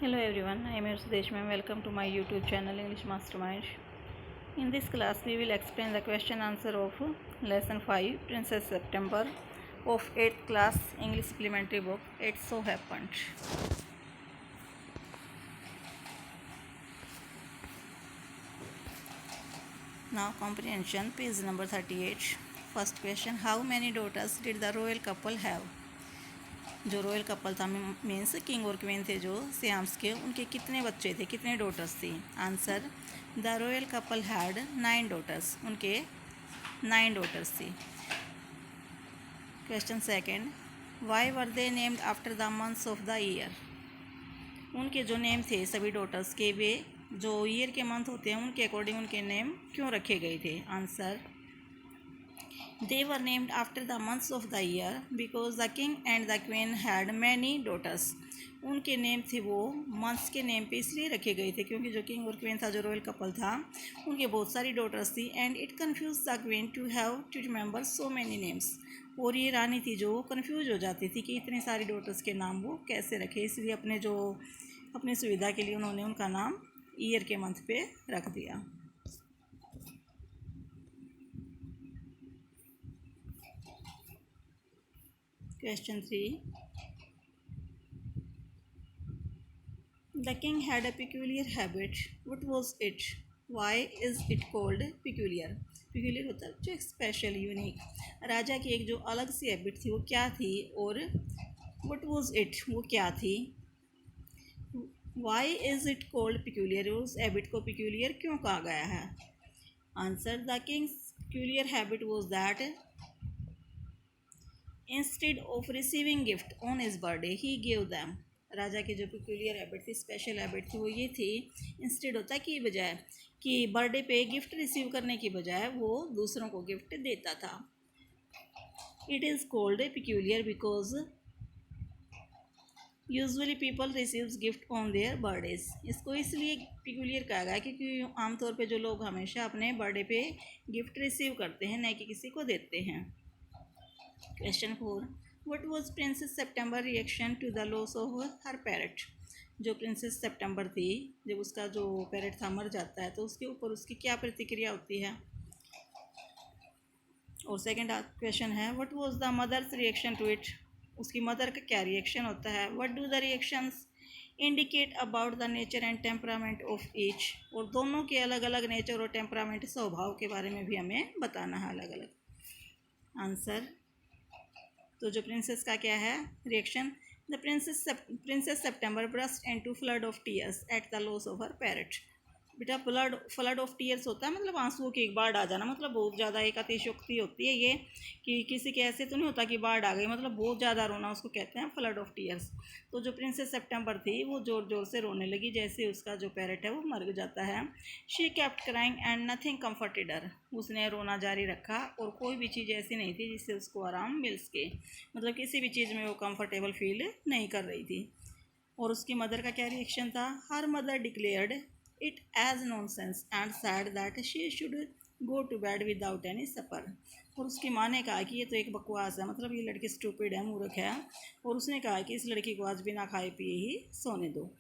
Hello everyone, I am your Sudesh ma'am. Welcome to my YouTube channel English Mastermind. In this class, we will explain the question answer of Lesson 5 Princess September of 8th class English Supplementary book. It so happened. Now comprehension, page number 38. First question, how many daughters did the royal couple have? जो royal couple था means king और queen थे जो सियाम्स के, उनके कितने बच्चे थे, कितने डॉटर्स थी? Answer, the royal couple had 9 daughters, उनके 9 डॉटर्स थी। Question second, why were they named after the months of the year? उनके जो नेम थे सभी डॉटर्स के, वे जो ईयर के मंथ होते हैं उनके अकॉर्डिंग उनके नेम क्यों रखे गए थे? Answer, they were named after the months of the year because the king and the queen had many daughters. उनके नेम थे वो मंथ्स के नेम पे इसलिए रखे गए थे क्योंकि जो किंग और क्वीन था, जो रॉयल कपल था, उनके बहुत सारी डॉटर्स थी। And it confused the queen to have to remember so many names. और ये रानी थी जो कन्फ्यूज हो जाती थी कि इतने सारी डॉटर्स के नाम वो कैसे रखे, इसलिए अपने सुविधा के लिए उन्होंने उनका नाम ईयर के मंथ पे रख दिया। Question 3. The king had a peculiar habit. What was it? Why is it called peculiar? Peculiar होता है जो स्पेशल, यूनिक। राजा की एक जो अलग सी हैबिट थी वो क्या थी, और what was it वो क्या थी? Why is it called peculiar? उस हैबिट को peculiar क्यों कहा गया है? Answer, the king's peculiar habit was that instead of receiving gift on his birthday he give them. राजा की जो पिक्यूलियर हैबिट थी, स्पेशल हैबिट थी, वो ये थी, इंस्टेड होता की बजाय, कि बर्थडे पे गिफ्ट रिसीव करने की बजाय वो दूसरों को गिफ्ट देता था। It is cold peculiar because usually people receives gift on their birthdays. इसको इसलिए पिक्यूलियर कहा गया क्योंकि आमतौर पे जो लोग हमेशा अपने बर्थडे पे गिफ्ट रिसीव करते हैं, न कि किसी को देते हैं। Question 4, what was princess September reaction to the loss of her parrot? जो प्रिंसेस सितंबर थी, जब उसका जो पैरट था मर जाता है तो उसके ऊपर उसकी क्या प्रतिक्रिया होती है? और सेकंड क्वेश्चन है, what was the mother's reaction to it? उसकी मदर का क्या रिएक्शन होता है? What do the reactions indicate about the nature and temperament of each? और दोनों के अलग अलग नेचर और टेम्परामेंट, स्वभाव के बारे में भी हमें बताना है अलग अलग। आंसर, तो जो प्रिंसेस का क्या है reaction? The princess September burst into flood of tears at the loss of her parrot. बेटा, फ्लड ऑफ टीयर्स होता है मतलब आंसुओं की एक बाढ़ आ जाना, मतलब बहुत ज़्यादा एक अतिशयोक्ति होती है ये, कि किसी के ऐसे तो नहीं होता कि बाढ़ आ गई, मतलब बहुत ज़्यादा रोना, उसको कहते हैं फ्लड ऑफ टीयर्स। तो जो प्रिंसेस सितंबर थी वो ज़ोर ज़ोर से रोने लगी जैसे उसका जो पैरट है वो मर जाता है। She kept crying and nothing comforted her. उसने रोना जारी रखा और कोई भी चीज़ ऐसी नहीं थी जिससे उसको आराम मिल सके, मतलब किसी भी चीज़ में वो कंफर्टेबल फील नहीं कर रही थी। और उसकी मदर का क्या रिएक्शन था? Her mother declared it as nonsense and said that she should go to bed without any supper. और उसकी माँ ने कहा कि ये तो एक बकवास है, मतलब ये लड़की स्टूपिड है, मूर्ख है, और उसने कहा कि इस लड़की को आज बिना खाए पिए ही सोने दो।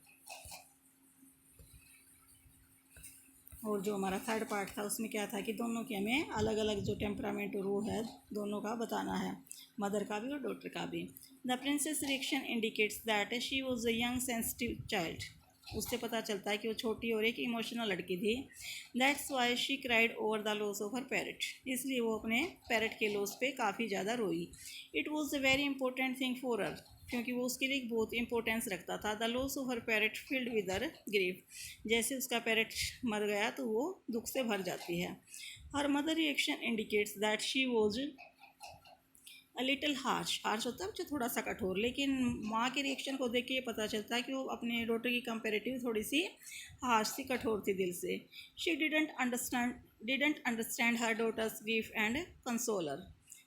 और जो हमारा थर्ड पार्ट था उसमें क्या था कि दोनों के हमें अलग अलग जो टेम्परामेंट और वो है दोनों का बताना है, मदर का भी और डॉटर का भी। The princess reaction indicates that she was a young sensitive child. उससे पता चलता है कि वो छोटी और एक इमोशनल लड़की थी। That's why she cried over the loss of her parrot. इसलिए वो अपने पैरट के लॉस पे काफ़ी ज़्यादा रोई। It was a very important thing for her, क्योंकि वो उसके लिए बहुत इंपॉर्टेंस रखता था। The loss of her parrot field with her grief. जैसे उसका पैरट मर गया तो वो दुख से भर जाती है। Her mother reaction indicates that she was a little harsh. Harsh होता है जो थोड़ा सा कठोर, लेकिन माँ के रिएक्शन को देख के ये पता चलता है कि वो अपने डॉटर की कंपेरेटिव थोड़ी सी हार्श सी, कठोर थी दिल से। She didn't understand her daughter's grief and console her.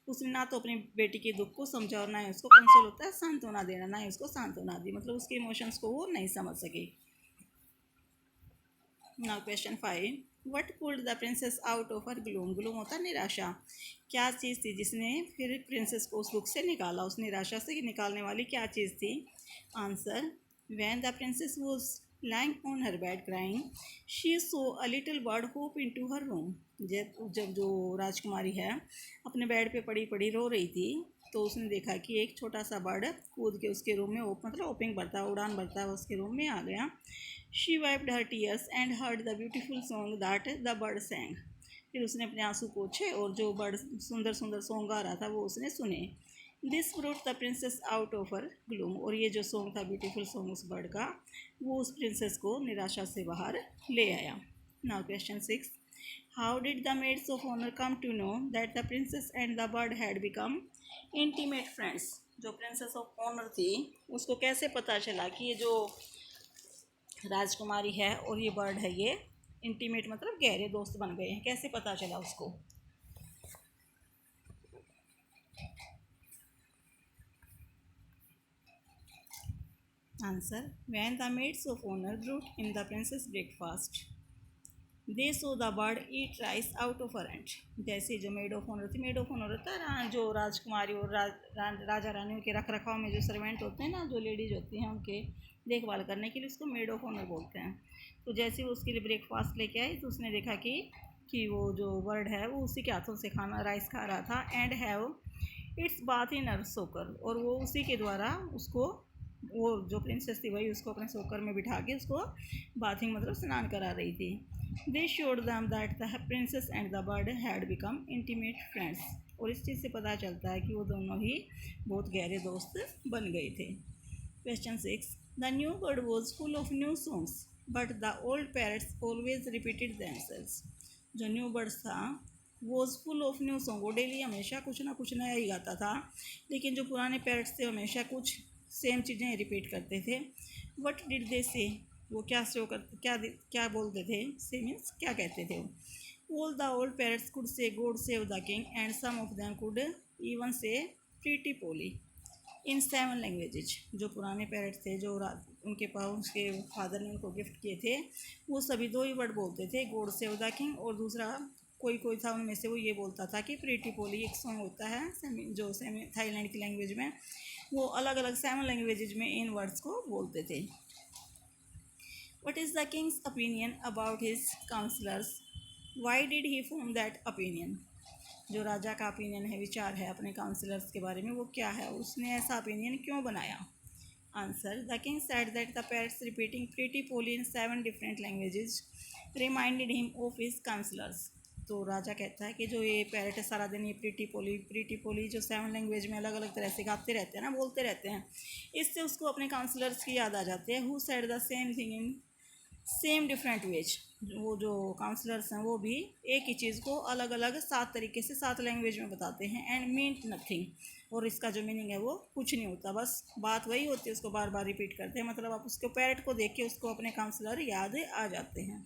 उसने ना तो अपनी बेटी के दुख को समझा और ना ही उसको कंसोल होता है सांत्वना देना, ना ही उसको सांत्वना दी, मतलब उसके इमोशंस को वो नहीं समझ सकी। Now question 5, what pulled the princess out of her gloom? Gloom होता है निराशा। क्या चीज़ थी जिसने फिर प्रिंसेस को उस दुख से निकाला, उस निराशा से निकालने वाली क्या चीज़ थी? Answer, When the princess was lying on her bed crying, she saw a little bird hop into her room. जब जो राजकुमारी है अपने बेड पे पड़ी पड़ी रो रही थी, तो उसने देखा कि एक छोटा सा बर्ड कूद के उसके रूम में मतलब ओपिंग भरता उड़ान भरता हुआ उसके रूम में आ गया. She wiped her tears and heard the beautiful song that the bird sang. फिर उसने अपने आंसू पोंछे और जो बर्ड सुंदर सुंदर सॉन्ग गा रहा था वो उसने सुने. This brought the princess out of her gloom. और ये जो सॉन्ग था ब्यूटीफुल सॉन्ग उस बर्ड का, वो उस प्रिंसेस को निराशा से बाहर ले आया. Now question 6. How did the maids of honour come to know that the princess and the bird had become intimate friends. जो प्रिंसेस ऑफ ऑनर थी उसको कैसे पता चला कि ये जो राजकुमारी है और ये बर्ड है ये इंटीमेट मतलब गहरे दोस्त बन गए हैं, कैसे पता चला उसको? Answer. When the maids of honour brought in the princess breakfast they saw the bird eat rice out of a rent. जैसे जो मेड ऑफ ऑनर थी, मेड ऑफ ऑनर होता है जो राजकुमारी और राजा रानियों के रख रखाव में जो सर्वेंट होते हैं ना, जो लेडीज होती हैं उनके देखभाल करने के लिए उसको मेड ऑफ ऑनर बोलते हैं. तो जैसे वो उसके लिए ब्रेकफास्ट लेके आई तो उसने देखा कि वो जो बर्ड है वो उसी के हाथों से खाना राइस खा रहा था. And have its bath in her saucer. और वो उसी के द्वारा उसको, वो जो प्रिंसेस थी वही उसको अपने सोकर में बिठा के उसको बाथिंग मतलब स्नान करा रही थी. They showed them that the princess and the bird had become intimate friends. और इस चीज़ से पता चलता है कि वो दोनों ही बहुत गहरे दोस्त बन गए थे. Question 6. The new bird was full of new songs but the old parrots always repeated themselves. जो न्यू बर्ड्स था was full of new song. वो डेली हमेशा कुछ ना कुछ नया ही गाता था, लेकिन जो पुराने पैरट्स थे हमेशा कुछ सेम चीज़ें रिपीट करते थे. वट डिड दे से. वो क्या शो कर क्या बोलते थे? से मीन्स क्या कहते थे वो? All the old parrots could say God save the king and some of them could even say pretty Polly in 7 languages. जो पुराने पैरट्स थे जो उनके पास उसके फादर ने उनको गिफ्ट किए थे, वो सभी 2 ही वर्ड बोलते थे, गॉड सेव द किंग, और दूसरा कोई था उनमें से वो ये बोलता था कि प्रीटी पोली. एक सॉन्ग होता है जो थाईलैंड की लैंग्वेज में, वो अलग अलग 7 लैंग्वेजेज में इन वर्ड्स को बोलते थे. What is the king's opinion about his counsellors. Why did he form that opinion. जो राजा का ओपिनियन है, विचार है अपने काउंसलर्स के बारे में, वो क्या है, उसने ऐसा ओपिनियन क्यों बनाया? Answer. The king said that the parrots repeating pretty Polly in 7 different languages reminded him of his counsellors. तो राजा कहता है कि जो ये पैरट है सारा दिन ये प्रीटी पोली जो 7 लैंग्वेज में अलग अलग तरह से गाते रहते हैं ना, बोलते रहते हैं, इससे उसको अपने काउंसलर्स की याद आ जाती है. Who said the same thing in same different ways. वो जो काउंसलर्स हैं वो भी एक ही चीज़ को अलग अलग 7 तरीके से 7 लैंग्वेज में बताते हैं. And mean nothing. और इसका जो मीनिंग है वो कुछ नहीं होता, बस बात वही होती है, उसको बार बार रिपीट करते हैं. मतलब आप उसको पैरट को देख के उसको अपने काउंसलर याद आ जाते हैं.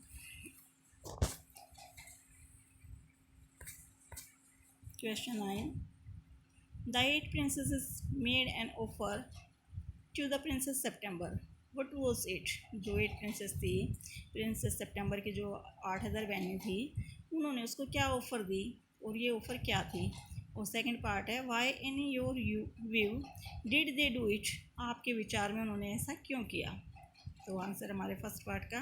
Question 9. The 8 princesses made an offer to the princess September. What was it. जो 8 प्रिंसेस थी, प्रिंसेस सितंबर की जो 8000 बहनें थी, उन्होंने उसको क्या ऑफ़र दी और ये ऑफ़र क्या थी. और सेकंड पार्ट है why in your view did they do it. आपके विचार में उन्होंने ऐसा क्यों किया. तो आंसर हमारे फर्स्ट पार्ट का.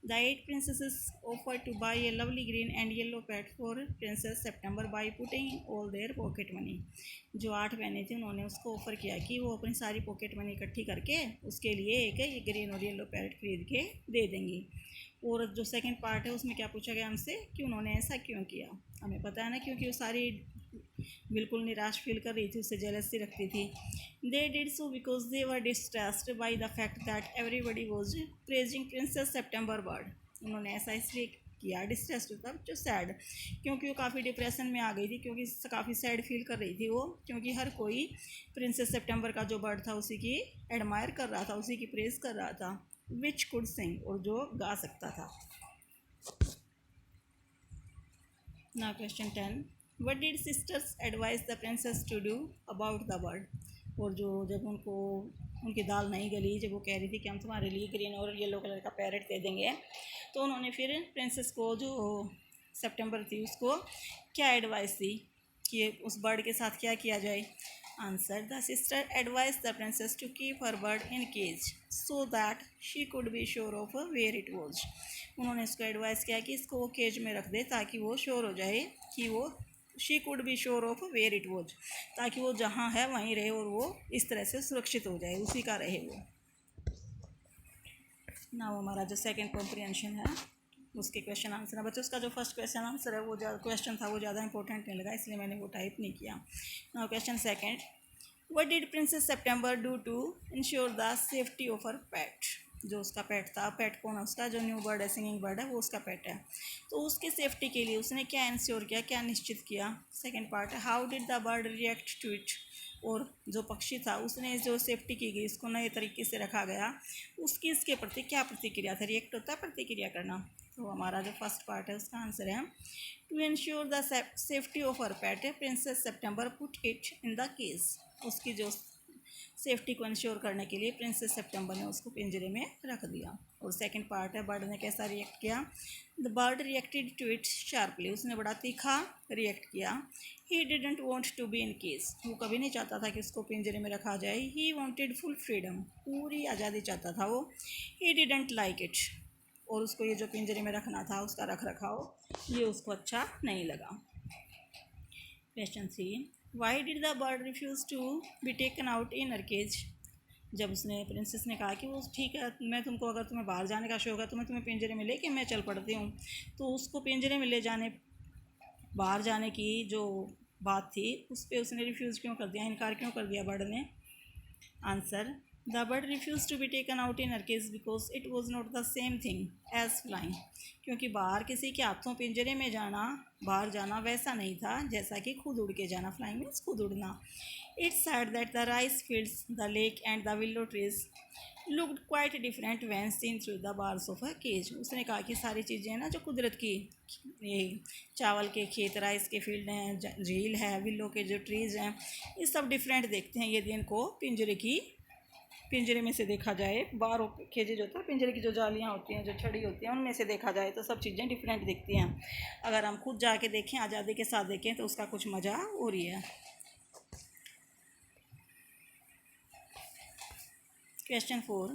The 8 princesses offered to buy a lovely green and yellow pet for Princess September by putting all their pocket money. जो 8 बहनें थी उन्होंने उसको ऑफ़र किया कि वो अपनी सारी पॉकेट मनी इकट्ठी करके उसके लिए एक ये ग्रीन और येलो पैरट खरीद के दे देंगी. और जो सेकंड पार्ट है उसमें क्या पूछा गया हमसे कि उन्होंने ऐसा क्यों किया. हमें पता है ना, क्योंकि वो सारी बिल्कुल निराश फील कर रही थी, उससे जेलसी रखती थी. They did so because they were distressed by the fact that everybody was praising princess September bird. उन्होंने ऐसा इसलिए किया, डिस्ट्रेस्ड होता जो सैड, क्योंकि वो काफ़ी डिप्रेशन में आ गई थी, क्योंकि काफ़ी सैड फील कर रही थी वो, क्योंकि हर कोई प्रिंसेस सेप्टेम्बर का जो बर्ड था उसी की एडमायर कर रहा था, उसी की प्रेज कर रहा था. Which could sing. और जो गा सकता था. Now question 10. What did sisters advise the princess to do about the bird. और जो जब उनको उनकी दाल नहीं गली, जब वो कह रही थी कि हम तुम्हारे लिए ग्रीन और येलो कलर का पैरट दे देंगे, तो उन्होंने फिर प्रिंसेस को जो सितंबर थी उसको क्या एडवाइस दी कि उस बर्ड के साथ क्या किया जाए. Answer. The sister advised the princess to keep her bird in cage so that she could be sure of where it was. उन्होंने इसको एडवाइस किया कि इसको वो केज में रख दे ताकि वो श्योर हो जाए कि वो she could be sure of where it was, ताकि वो जहाँ है वहीं रहे और वो इस तरह से सुरक्षित हो जाए, उसी का रहे वो। ना वो हमारा जो सेकंड कॉम्प्रिहेंशन है उसके क्वेश्चन आंसर है। बच्चों उसका जो फर्स्ट क्वेश्चन आंसर है वो क्वेश्चन था वो ज़्यादा इंपॉर्टेंट नहीं लगा, इसलिए मैंने वो टाइप नहीं किया। Now question second, what did princess September do to ensure the safety of her pet. जो उसका पेट था, पेट कौन है उसका, जो न्यू बर्ड है, सिंगिंग बर्ड है, वो उसका पेट है, तो उसकी सेफ्टी के लिए उसने क्या इंश्योर किया, क्या निश्चित किया। सेकेंड पार्ट है, how did the bird react to it. और जो पक्षी था उसने जो सेफ्टी की गई, उसको नए तरीके से रखा गया, उसकी इसके प्रति क्या प्रतिक्रिया था। रिएक्ट होता है प्रतिक्रिया करना। तो हमारा जो फर्स्ट पार्ट है उसका आंसर है, to ensure the safety of her pet princess September put it in the cage. उसकी जो सेफ्टी को इंश्योर करने के लिए प्रिंसेस सितंबर ने उसको पिंजरे में रख दिया। और सेकंड पार्ट है, बर्ड ने कैसा रिएक्ट किया। The bird reacted to it sharply. उसने बड़ा तीखा रिएक्ट किया। He didn't want to be in cage. वो कभी नहीं चाहता था कि उसको पिंजरे में रखा जाए। He wanted full freedom. पूरी आज़ादी चाहता था वो। He didn't like it. और उसको ये जो पिंजरे में रखना था, उसका रख रखाव, ये उसको अच्छा नहीं लगा। Question 3, why did the bird refuse to be taken out in her cage. जब उसने प्रिंसेस ने कहा कि वो ठीक है, मैं तुमको, अगर तुम्हें बाहर जाने का शौक है तो मैं तुम्हें पिंजरे में लेके मैं चल पड़ती हूँ, तो उसको पिंजरे में ले जाने, बाहर जाने की जो बात थी उस पर उसने रिफ्यूज़ क्यों कर दिया, इनकार क्यों कर दिया बर्ड ने। Answer, the bird refuse to be taken out in her cage because it was not the same thing as flying. क्योंकि बाहर किसी के हाथों पिंजरे में जाना, बाहर जाना वैसा नहीं था जैसा कि खुद उड़ के जाना। फ्लाइंग मीन्स खुद उड़ना। It's said that the rice fields, the lake and the willow trees looked quite different when seen through the bars of a cage. उसने कहा कि सारी चीज़ें हैं ना जो कुदरत की, ये चावल के खेत, राइस के फील्ड हैं, झील है, विलो के जो ट्रीज़ हैं, ये सब डिफरेंट देखते हैं यदि इनको पिंजरे में से देखा जाए। बाहर केजेज होता है, पिंजरे की जो जालियाँ होती हैं, जो छड़ी होती हैं, उनमें से देखा जाए तो सब चीज़ें डिफरेंट दिखती हैं। अगर हम खुद जाके देखें, आज़ादी के साथ देखें, तो उसका कुछ मज़ा हो रही है। Question 4,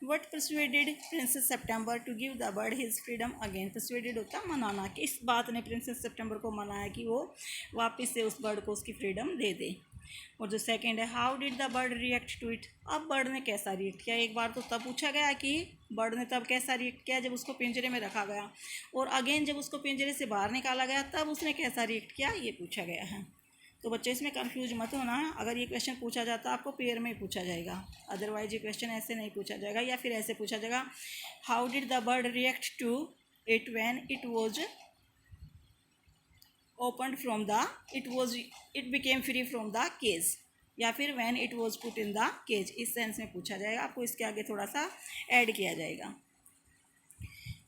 what persuaded princess September to give the bird his freedom again. Persuaded होता है मनाना, कि इस बात ने प्रिंसेस सितंबर को मनाया कि वो वापस से उस बर्ड को उसकी फ्रीडम दे दे। और जो सेकंड है, how did the bird react to it. अब बर्ड ने कैसा रिएक्ट किया। एक बार तो तब पूछा गया कि बर्ड ने तब कैसा रिएक्ट किया जब उसको पिंजरे में रखा गया, और अगेन जब उसको पिंजरे से बाहर निकाला गया तब उसने कैसा रिएक्ट किया, ये पूछा गया है। तो बच्चे इसमें कंफ्यूज मत होना। अगर ये क्वेश्चन पूछा जाता आपको पेयर में ही पूछा जाएगा, अदरवाइज ये क्वेश्चन ऐसे नहीं पूछा जाएगा, या फिर ऐसे पूछा जाएगा, how did the bird react to it when it was opened from the, it became free from the cage, या फिर when it was put in the cage. इस सेंस में पूछा जाएगा, आपको इसके आगे थोड़ा सा ऐड किया जाएगा।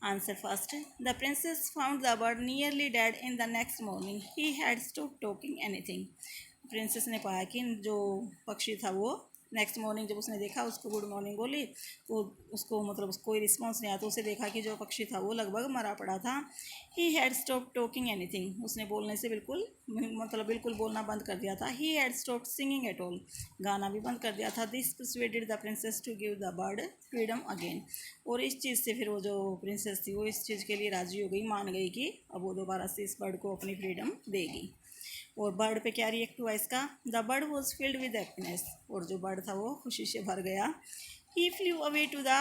Answer first, the princess found the bird nearly dead in the next morning. He had stop talking anything. Princess ने पाया कि जो पक्षी था वो नेक्स्ट मॉर्निंग जब उसने देखा, उसको गुड मॉर्निंग बोली तो उसको मतलब कोई रिस्पॉन्स नहीं आया, तो उसे देखा कि जो पक्षी था वो लगभग मरा पड़ा था। He had stop talking anything. उसने बोलने से बिल्कुल बोलना बंद कर दिया था। He had stop singing at all. गाना भी बंद कर दिया था। This persuaded the princess to give the bird freedom again. और इस चीज़ से फिर वो जो प्रिंसेस थी वो इस चीज़ के लिए राज़ी हो गई, मान गई कि अब वो दोबारा से इस बर्ड को अपनी फ्रीडम देगी। और बर्ड पे क्या रिएक्ट हुआ इसका, the bird was filled with happiness. और जो बर्ड था वो खुशी से भर गया। He flew away to the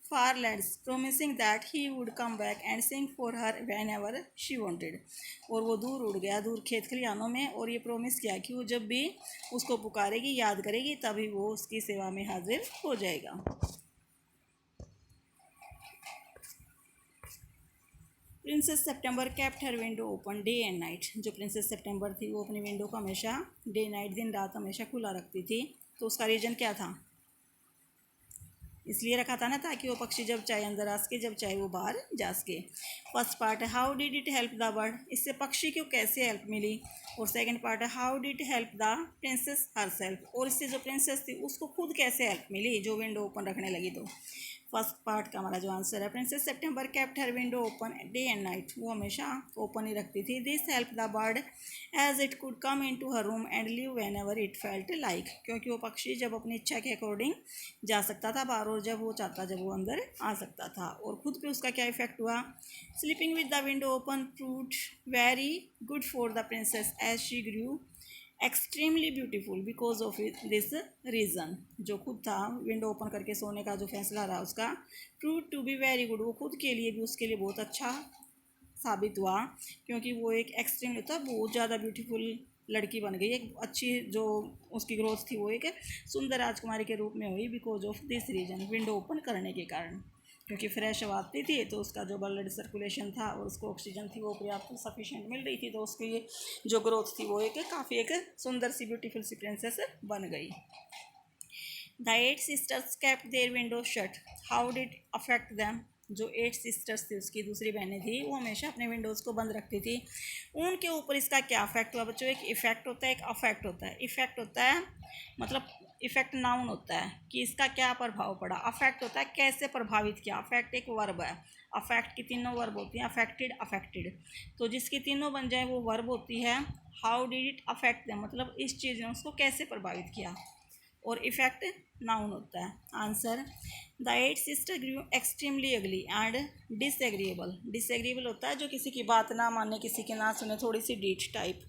far lands promising that he would come back and sing for her whenever she wanted. और वो दूर उड़ गया, दूर खेत खलिहानों में, और ये प्रोमिस किया कि वो जब भी उसको पुकारेगी, याद करेगी, तभी वो उसकी सेवा में हाजिर हो जाएगा। Princess September kept her window open day and night. जो प्रिंसेस सितंबर थी वो अपनी विंडो को हमेशा डे नाइट, दिन रात हमेशा खुला रखती थी। तो उसका रीज़न क्या था, इसलिए रखा था ना ताकि वो पक्षी जब चाहे अंदर आ सके, जब चाहे वो बाहर जा सके। फर्स्ट पार्ट है, how did it help the bird. इससे पक्षी को कैसे हेल्प मिली। और सेकंड पार्ट है how did help the princess her self, और इससे जो प्रिंसेस थी उसको खुद कैसे हेल्प मिली जो विंडो ओपन रखने लगी। तो फर्स्ट पार्ट का हमारा जो आंसर है, princess September kept her window open day and night, वो हमेशा ओपन ही रखती थी। This help the bird as it could come in to her room and live whenever it felt like, क्योंकि वो पक्षी जब अपनी इच्छा के अकॉर्डिंग जा सकता था बाहर, और जब वो चाहता जब वो अंदर आ सकता था। और खुद पे उसका क्या इफेक्ट हुआ, sleeping with the window open proved very good for the princess as she grew extremely beautiful because of this reason. जो खुद था विंडो ओपन करके सोने का जो फैसला रहा उसका prove to be very good, वो खुद के लिए भी उसके लिए बहुत अच्छा साबित हुआ, क्योंकि वो एक एक्सट्रीम होता बहुत ज़्यादा ब्यूटीफुल लड़की बन गई। एक अच्छी जो उसकी ग्रोथ थी वो एक सुंदर राजकुमारी के रूप में हुई because of this reason, window open करने के कारण, क्योंकि फ्रेश हवा आती थी तो उसका जो ब्लड सर्कुलेशन था और उसको ऑक्सीजन थी वो पर्याप्त सफिशिएंट मिल रही थी, तो उसकी जो ग्रोथ थी वो एक काफ़ी एक सुंदर सी ब्यूटीफुल सी प्रिंसेस बन गई। The 8 sisters kept their window shut, how did affect them, जो 8 सिस्टर्स थी उसकी दूसरी बहनें थी वो हमेशा अपने विंडोज़ को बंद रखती थी, उनके ऊपर इसका क्या अफेक्ट हुआ बच्चों। एक इफेक्ट होता है, एक अफेक्ट होता है। इफेक्ट होता है मतलब इफेक्ट नाउन होता है कि इसका क्या प्रभाव पड़ा, अफेक्ट होता है कैसे प्रभावित किया। अफेक्ट एक वर्ब है, अफेक्ट की तीनों वर्ब होती हैं, अफेक्टेड अफेक्टेड, तो जिसकी तीनों बन जाए वो वर्ब होती है। How did it affect them, मतलब इस चीज़ ने उसको कैसे प्रभावित किया, और इफेक्ट नाउन होता है। Answer, the 8 sister grew extremely ugly and disagreeable. Disagreeable होता है जो किसी की बात ना माने, किसी की ना सुने, थोड़ी सी डीठ टाइप।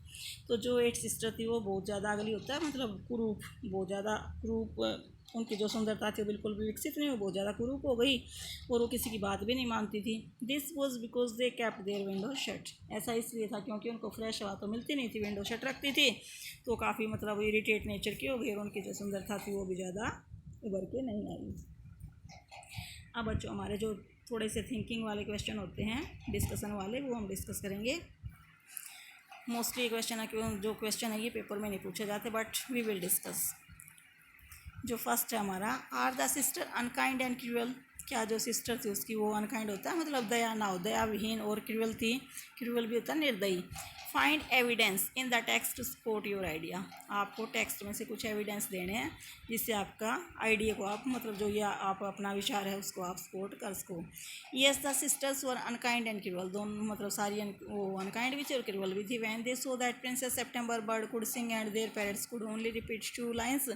तो जो 8 सिस्टर थी वो बहुत ज़्यादा अगली होता है, मतलब कुरूप, बहुत ज़्यादा कुरूप, उनकी जो सुंदरता थी बिल्कुल भी विकसित नहीं, वो बहुत ज़्यादा कुरूप हो गई और वो किसी की बात भी नहीं मानती थी। This was because they kept their window shut, ऐसा इसलिए था क्योंकि उनको फ्रेश हवा तो मिलती नहीं थी, विंडो शट रखती थी, तो काफ़ी मतलब इरिटेट नेचर की हो गई और उनकी जो सुंदरता थी वो भी ज़्यादा उभर के नहीं आई। अब बच्चों हमारे जो थोड़े से थिंकिंग वाले क्वेश्चन होते हैं, डिस्कशन वाले, वो हम डिस्कस करेंगे। मोस्टली क्वेश्चन है कि जो क्वेश्चन है ये पेपर में नहीं पूछे जाते, बट वी विल डिस्कस। जो फर्स्ट है हमारा, are the sister unkind and cruel, क्या जो सिस्टर थी उसकी वो अनकाइंड होता है, मतलब दया ना हो, दया विहीन, और क्रूअल थी, क्रूअल भी होता है निर्दयी। Find evidence in the text to support your idea, आपको टेक्स्ट में से कुछ एविडेंस देने हैं जिससे आपका आइडिया को आप मतलब जो ये आप अपना विचार है उसको आप सपोर्ट कर सको। Yes the sisters were unkind and cruel, दोनों मतलब सारी वो अनकाइंड भी थी और क्रूअल भी थी। When they saw that princess September bird could sing and their parrots could only repeat 2 lines,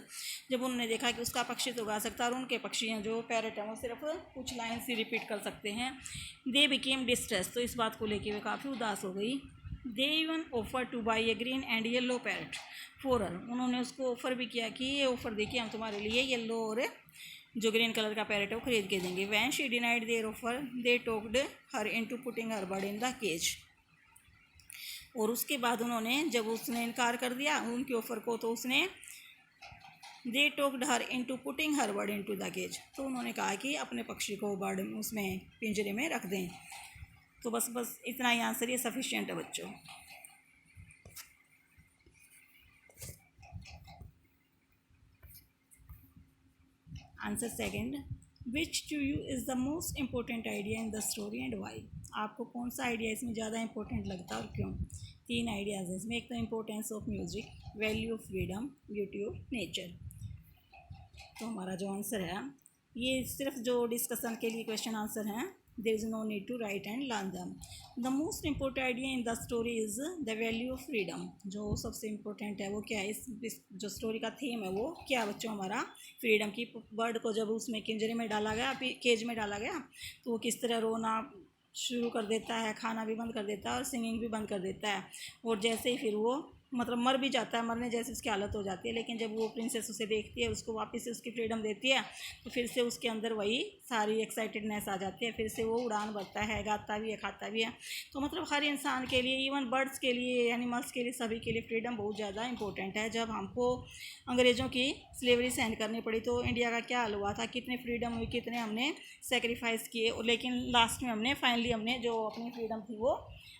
जब उन्होंने देखा कि उसका पक्षी तो गा सकता है और उनके पक्षी हैं जो पैरट हैं वो सिर्फ कुछ लाइन्स ही रिपीट कर सकते हैं। दे बिकेम डिस्ट्रेस, तो इस बात को लेकर वे काफ़ी उदास हो गई। They even offer two by A green and yellow parrot for her, उन्होंने उसको ऑफ़र भी किया कि ये ऑफ़र देखिए हम तुम्हारे लिए येलो और जो ग्रीन कलर का पैरट है वो खरीद के देंगे। When she denied their offer they talked her into putting her bird in the cage, और उसके बाद उन्होंने जब उसने इनकार कर दिया उनके ऑफ़र को तो उसने they talked her into putting her bird into the cage, तो उन्होंने कहा कि अपने पक्षी को बर्ड उसमें पिंजरे में रख दें। तो बस इतना ही आंसर, ये सफिशिएंट है बच्चों। Answer second, which to you is the most important idea in the story and why, आपको कौन सा आइडिया इसमें ज़्यादा इंपॉर्टेंट लगता है और क्यों। 3 आइडियाज़ हैं इसमें, एक तो importance of music, value of freedom, beauty of nature. तो हमारा जो आंसर है ये सिर्फ जो डिस्कशन के लिए क्वेश्चन आंसर हैं, there is no need to write and learn them. The most important idea in the story is the value of freedom, जो सबसे इम्पोर्टेंट है वो क्या है, इस जो स्टोरी का थीम है वो क्या बच्चों, हमारा फ्रीडम की। बर्ड को जब उसमें पिंजरे में डाला गया, केज में डाला गया, तो वो किस तरह रोना शुरू कर देता है, खाना भी बंद कर देता है और सिंगिंग भी बंद कर देता है, और जैसे ही फिर वो मतलब मर भी जाता है, मरने जैसी उसकी हालत हो जाती है, लेकिन जब वो प्रिंसेस उसे देखती है, उसको वापस से उसकी फ्रीडम देती है, तो फिर से उसके अंदर वही सारी एक्साइटेडनेस आ जाती है, फिर से वो उड़ान भरता है, गाता भी है, खाता भी है। तो मतलब हर इंसान के लिए, इवन बर्ड्स के लिए, एनिमल्स के लिए, सभी के लिए फ्रीडम बहुत ज़्यादा इंपॉर्टेंट है। जब हमको अंग्रेज़ों की स्लेवरी सहन करनी पड़ी तो इंडिया का क्या हाल हुआ था, कितने फ्रीडम हुई, कितने हमने सेक्रीफाइस किए, लेकिन लास्ट में हमने फाइनली हमने जो अपनी फ्रीडम थी वो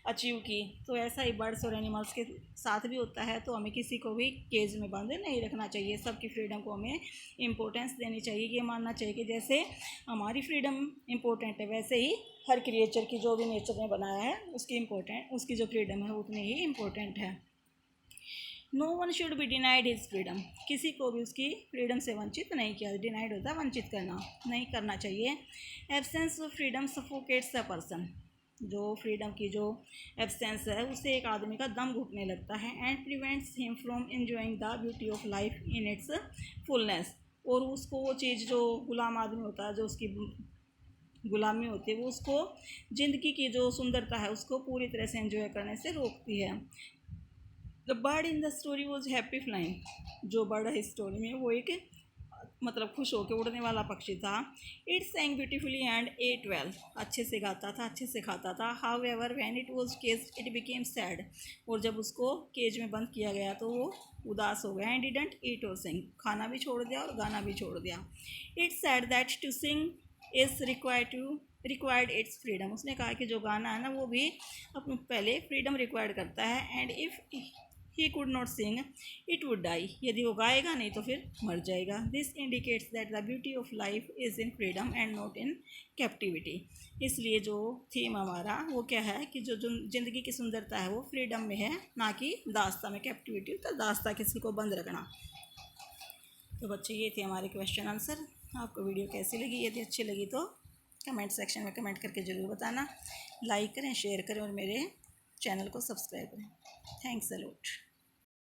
अचीव की। तो ऐसा ही बर्ड्स और एनिमल्स के साथ भी होता है, तो हमें किसी को भी केज में बंद नहीं रखना चाहिए, सबकी फ्रीडम को हमें इम्पोर्टेंस देनी चाहिए। ये मानना चाहिए कि जैसे हमारी फ्रीडम इम्पोर्टेंट है वैसे ही हर क्रिएचर की जो भी नेचर ने बनाया है उसकी जो फ्रीडम है उतनी ही इम्पोर्टेंट है। No one should be denied his freedom, किसी को भी उसकी फ्रीडम से वंचित नहीं किया। डिनाइड होता है वंचित करना, नहीं करना चाहिए। Absence of freedom suffocates a person, जो फ्रीडम की जो एब्सेंस है उससे एक आदमी का दम घुटने लगता है। And prevents him from enjoying the beauty of life in its fullness, और उसको वो चीज़ जो गुलाम आदमी होता है, जो उसकी गुलामी होती है, वो उसको ज़िंदगी की जो सुंदरता है उसको पूरी तरह से एंजॉय करने से रोकती है। The bird in the story was happy flying, जो बर्ड है स्टोरी में वो एक मतलब खुश होकर उड़ने वाला पक्षी था। It sang beautifully and ate well, अच्छे से गाता था, अच्छे से खाता था। However when it was caged it became sad, और जब उसको केज में बंद किया गया तो वो उदास हो गया। एंड डिडंट ईट और सिंग, खाना भी छोड़ दिया और गाना भी छोड़ दिया। It's said that to sing is required its freedom, उसने कहा कि जो गाना है ना वो भी अपने पहले फ्रीडम रिक्वायर्ड करता है। And if he could not sing it would die, यदि वो गाएगा नहीं तो फिर मर जाएगा। This indicates that the beauty of life is in freedom and not in captivity, इसलिए जो थीम हमारा वो क्या है कि जो ज़िंदगी की सुंदरता है वो फ्रीडम में है, ना कि दास्ता में। कैप्टिविटी तो दास्ता किसी को बंद रखना। तो बच्चे ये थे हमारे क्वेश्चन आंसर। आपको वीडियो कैसी लगी? यदि अच्छी लगी तो कमेंट सेक्शन में कमेंट करके ज़रूर बताना। लाइक करें, शेयर करें और मेरे चैनल को सब्सक्राइब करें। Thanks a lot.